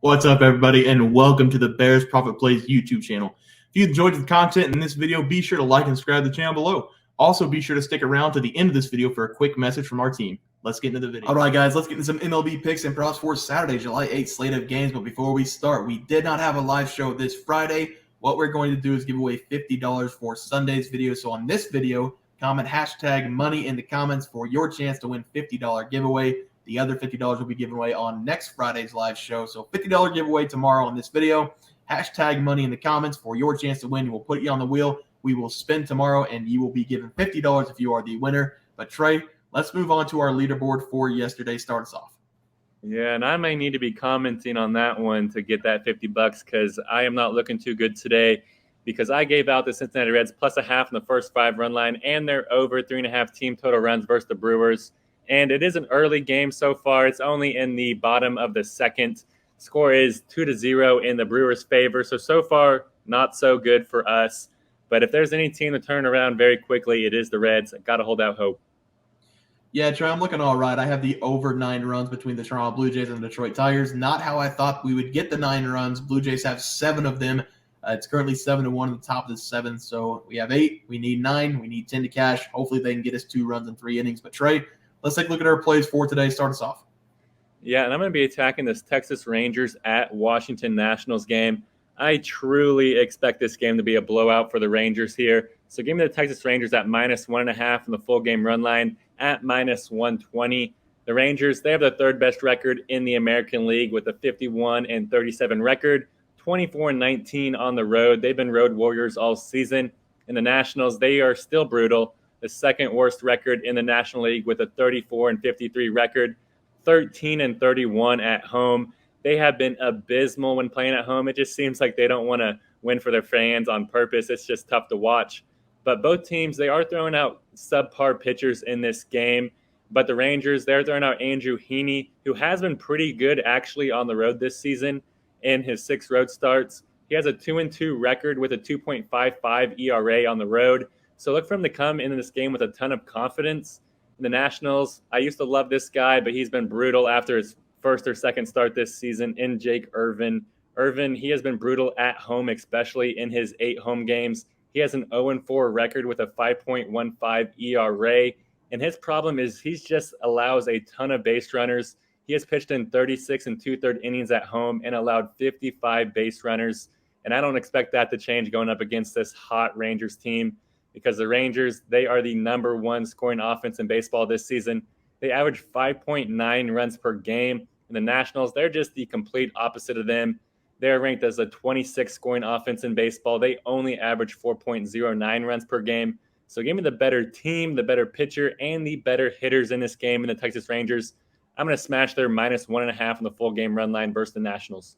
What's up, everybody, and welcome to the Bears Profit Plays YouTube channel. If you enjoyed the content in this video, be sure to like and subscribe to the channel below. Also, be sure to stick around to the end of this video for a quick message from our team. Let's get into the video. All right, guys, let's get into some MLB picks and props for Saturday, July 8th slate of games. But before we start, we did not have a live show this Friday. What we're going to do is give away $50 for Sunday's video. So on this video, comment hashtag money in the comments for your chance to win $50 giveaway. The other $50 will be given away on next Friday's live show. So $50 giveaway tomorrow on this video. Hashtag money in the comments for your chance to win. We'll put you on the wheel. We will spin tomorrow, and you will be given $50 if you are the winner. But Trey, let's move on to our leaderboard for yesterday. Start us off. Yeah, and I may need to be commenting on that one to get that $50 because I am not looking too good today because I gave out the Cincinnati Reds plus a half in the first 5-run line, and they're over 3.5 team total runs versus the Brewers. And it is an early game so far. It's only in the bottom of the second. Score is 2-0 in the Brewers' favor. So far, not so good for us. But if there's any team to turn around very quickly, it is the Reds. I've got to hold out hope. Yeah, Trey, I'm looking all right. I have the over 9 runs between the Toronto Blue Jays and the Detroit Tigers. Not how I thought we would get the 9 runs. Blue Jays have 7 of them. It's currently 7-1 at the top of the 7th. So we have 8. We need 9. We need 10 to cash. Hopefully they can get us 2 runs in 3 innings. But Trey, let's take a look at our plays for today. Start us off. Yeah, and I'm going to be attacking this Texas Rangers at Washington Nationals game. I truly expect this game to be a blowout for the Rangers here. So give me the Texas Rangers at -1.5 in the full game run line at -120. The Rangers, they have the third best record in the American League with a 51-37 record, 24-19 on the road. They've been road warriors all season. And the Nationals, they are still brutal. The second worst record in the National League with a 34-53 record, 13-31 at home. They have been abysmal when playing at home. It just seems like they don't want to win for their fans on purpose. It's just tough to watch. But both teams, they are throwing out subpar pitchers in this game. But the Rangers, they're throwing out Andrew Heaney, who has been pretty good actually on the road this season in his 6 road starts. He has a 2-2 record with a 2.55 ERA on the road. So look for him to come into this game with a ton of confidence. In the Nationals, I used to love this guy, but he's been brutal after his first or second start this season in Jake Irvin. Irvin, he has been brutal at home, especially in his 8 home games. He has an 0-4 record with a 5.15 ERA. And his problem is he just allows a ton of base runners. He has pitched in 36 2/3 innings at home and allowed 55 base runners. And I don't expect that to change going up against this hot Rangers team because the Rangers, they are the number 1 scoring offense in baseball this season. They average 5.9 runs per game. And the Nationals, they're just the complete opposite of them. They're ranked as a 26th scoring offense in baseball. They only average 4.09 runs per game. So give me the better team, the better pitcher, and the better hitters in this game in the Texas Rangers. I'm going to smash their -1.5 in the full game run line versus the Nationals.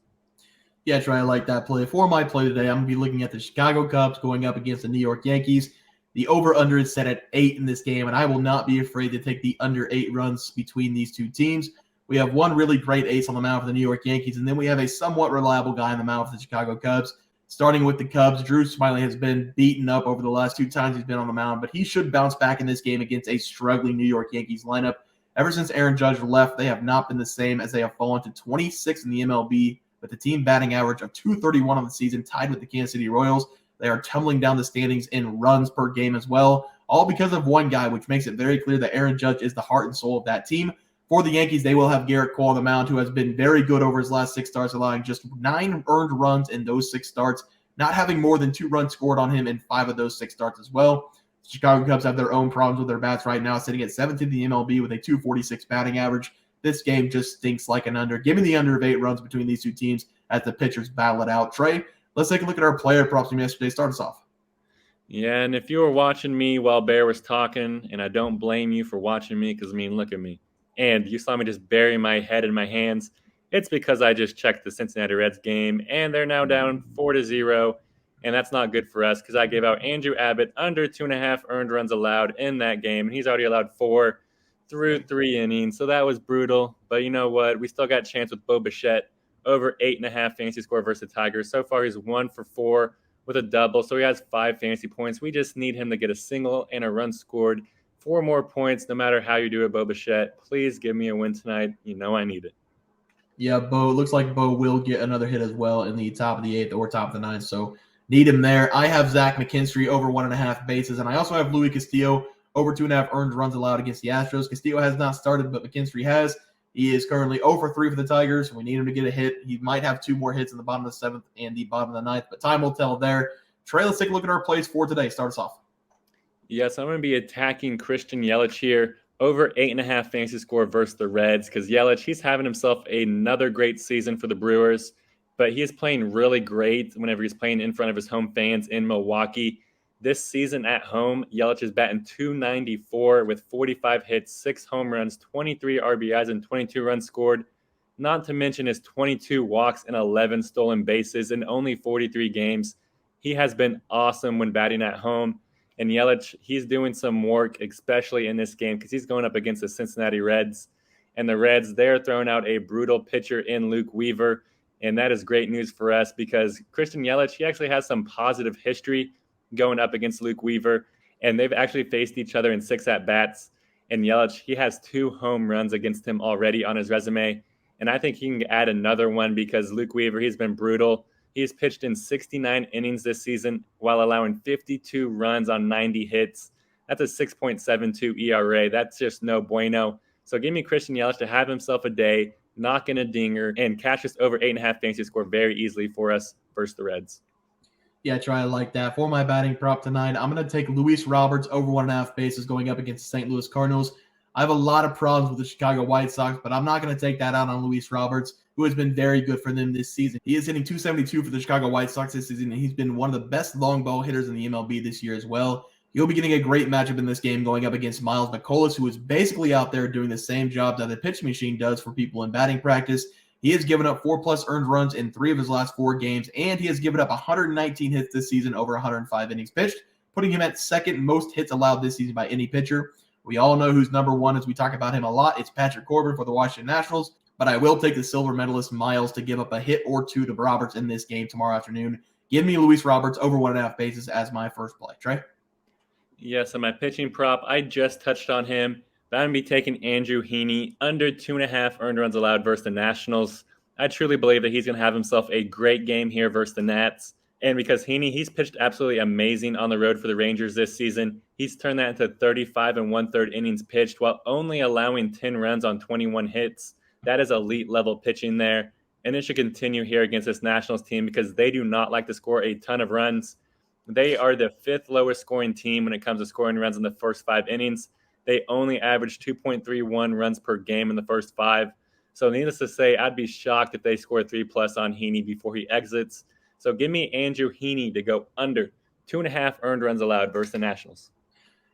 Yeah, Trey, I like that play. For my play today, I'm going to be looking at the Chicago Cubs going up against the New York Yankees. The over-under is set at 8 in this game, and I will not be afraid to take the under 8 runs between these two teams. We have one really great ace on the mound for the New York Yankees, and then we have a somewhat reliable guy on the mound for the Chicago Cubs. Starting with the Cubs, Drew Smyly has been beaten up over the last 2 times he's been on the mound, but he should bounce back in this game against a struggling New York Yankees lineup. Ever since Aaron Judge left, they have not been the same as they have fallen to 26th in the MLB with a team batting average of .231 on the season, tied with the Kansas City Royals. They are tumbling down the standings in runs per game as well, all because of one guy, which makes it very clear that Aaron Judge is the heart and soul of that team. For the Yankees, they will have Garrett Cole on the mound, who has been very good over his last 6 starts, allowing just 9 earned runs in those 6 starts, not having more than 2 runs scored on him in 5 of those 6 starts as well. The Chicago Cubs have their own problems with their bats right now, sitting at 7th in the MLB with a .246 batting average. This game just stinks like an under. Give me the under of 8 runs between these two teams as the pitchers battle it out. Trey, let's take a look at our player props from yesterday. Start us off. Yeah, and if you were watching me while Bear was talking, and I don't blame you for watching me because, look at me. And you saw me just bury my head in my hands. It's because I just checked the Cincinnati Reds game, and they're now down 4-0. And that's not good for us because I gave out Andrew Abbott under 2.5 earned runs allowed in that game. And he's already allowed 4 through 3 innings. So that was brutal. But you know what? We still got a chance with Bo Bichette over 8.5 fantasy score versus the Tigers. So far, he's 1 for 4 with a double. So he has 5 fantasy points. We just need him to get a single and a run scored. 4 more points, no matter how you do it, Bo Bichette. Please give me a win tonight. You know I need it. Yeah, Bo. Looks like Bo will get another hit as well in the top of the 8th or top of the 9th. So need him there. I have Zach McKinstry over 1.5 bases, and I also have Louis Castillo over 2.5 earned runs allowed against the Astros. Castillo has not started, but McKinstry has. He is currently 0 for 3 for the Tigers. We need him to get a hit. He might have 2 more hits in the bottom of the 7th and the bottom of the 9th, but time will tell there. Trey, let's take a look at our plays for today. Start us off. Yes, I'm going to be attacking Christian Yelich here. Over 8.5 fantasy score versus the Reds, because Yelich, he's having himself another great season for the Brewers, but he is playing really great whenever he's playing in front of his home fans in Milwaukee. This season at home, Yelich is batting .294 with 45 hits, 6 home runs, 23 RBIs, and 22 runs scored. Not to mention his 22 walks and 11 stolen bases in only 43 games. He has been awesome when batting at home. And Yelich, he's doing some work, especially in this game, because he's going up against the Cincinnati Reds. And the Reds, they're throwing out a brutal pitcher in Luke Weaver. And that is great news for us because Christian Yelich, he actually has some positive history going up against Luke Weaver. And they've actually faced each other in 6 at-bats. And Yelich, he has 2 home runs against him already on his resume. And I think he can add another one because Luke Weaver, he's been brutal. He's pitched in 69 innings this season while allowing 52 runs on 90 hits. That's a 6.72 ERA. That's just no bueno. So give me Christian Yelich to have himself a day, knock in a dinger, and catch us over 8.5 fantasy score very easily for us versus the Reds. Yeah, try to like that. For my batting prop tonight, I'm going to take Luis Roberts over 1.5 bases going up against the St. Louis Cardinals. I have a lot of problems with the Chicago White Sox, but I'm not going to take that out on Luis Roberts, who has been very good for them this season. He is hitting .272 for the Chicago White Sox this season, and he's been one of the best long ball hitters in the MLB this year as well. He'll be getting a great matchup in this game going up against Miles McCollum, who is basically out there doing the same job that the pitching machine does for people in batting practice. He has given up 4+ earned runs in 3 of his last 4 games, and he has given up 119 hits this season over 105 innings pitched, putting him at 2nd most hits allowed this season by any pitcher. We all know who's number 1 as we talk about him a lot. It's Patrick Corbin for the Washington Nationals, but I will take the silver medalist Miles to give up a hit or 2 to Roberts in this game tomorrow afternoon. Give me Luis Roberts over 1.5 bases as my first play. Trey? Yes, on my pitching prop, I just touched on him. But I'm going to be taking Andrew Heaney under 2.5 earned runs allowed versus the Nationals. I truly believe that he's going to have himself a great game here versus the Nats. And because Heaney, he's pitched absolutely amazing on the road for the Rangers this season. He's turned that into 35 1/3 innings pitched while only allowing 10 runs on 21 hits. That is elite level pitching there. And it should continue here against this Nationals team because they do not like to score a ton of runs. They are the 5th lowest scoring team when it comes to scoring runs in the first 5 innings. They only average 2.31 runs per game in the first 5. So needless to say, I'd be shocked if they score 3+ on Heaney before he exits. So give me Andrew Heaney to go under 2.5 earned runs allowed versus the Nationals.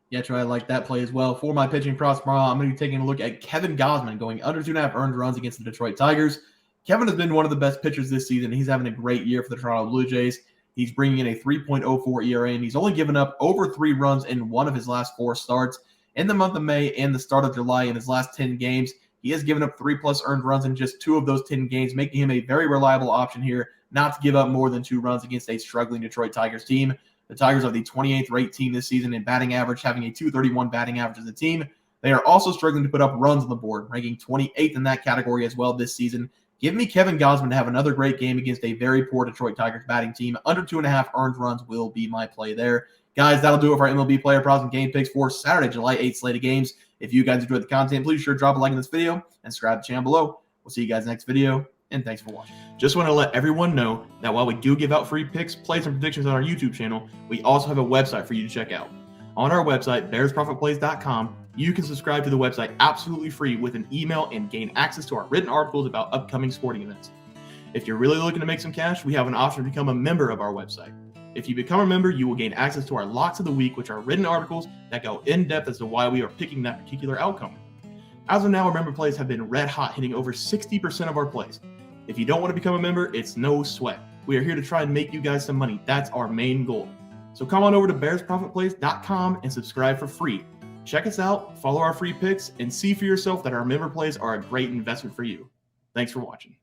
Yeah, Trey, I like that play as well. For my pitching props tomorrow, I'm going to be taking a look at Kevin Gausman going under 2.5 earned runs against the Detroit Tigers. Kevin has been one of the best pitchers this season. He's having a great year for the Toronto Blue Jays. He's bringing in a 3.04 ERA, and he's only given up over 3 runs in 1 of his last 4 starts. In the month of May and the start of July in his last 10 games, he has given up 3+ earned runs in just 2 of those 10 games, making him a very reliable option here not to give up more than 2 runs against a struggling Detroit Tigers team. The Tigers are the 28th ranked team this season in batting average, having a .231 batting average as a team. They are also struggling to put up runs on the board, ranking 28th in that category as well this season. Give me Kevin Gausman to have another great game against a very poor Detroit Tigers batting team. Under 2.5 earned runs will be my play there. Guys, that'll do it for our MLB player props and game picks for Saturday, July 8th slate of games. If you guys enjoyed the content, please sure drop a like in this video and subscribe to the channel below. We'll see you guys next video, and thanks for watching. Just want to let everyone know that while we do give out free picks, plays, and predictions on our YouTube channel, we also have a website for you to check out. On our website, bearsprofitplays.com, you can subscribe to the website absolutely free with an email and gain access to our written articles about upcoming sporting events. If you're really looking to make some cash, we have an option to become a member of our website. If you become a member, you will gain access to our Locks of the Week, which are written articles that go in depth as to why we are picking that particular outcome. As of now, our member plays have been red hot, hitting over 60% of our plays. If you don't want to become a member, it's no sweat. We are here to try and make you guys some money. That's our main goal. So come on over to bearsprofitplays.com and subscribe for free. Check us out, follow our free picks, and see for yourself that our member plays are a great investment for you. Thanks for watching.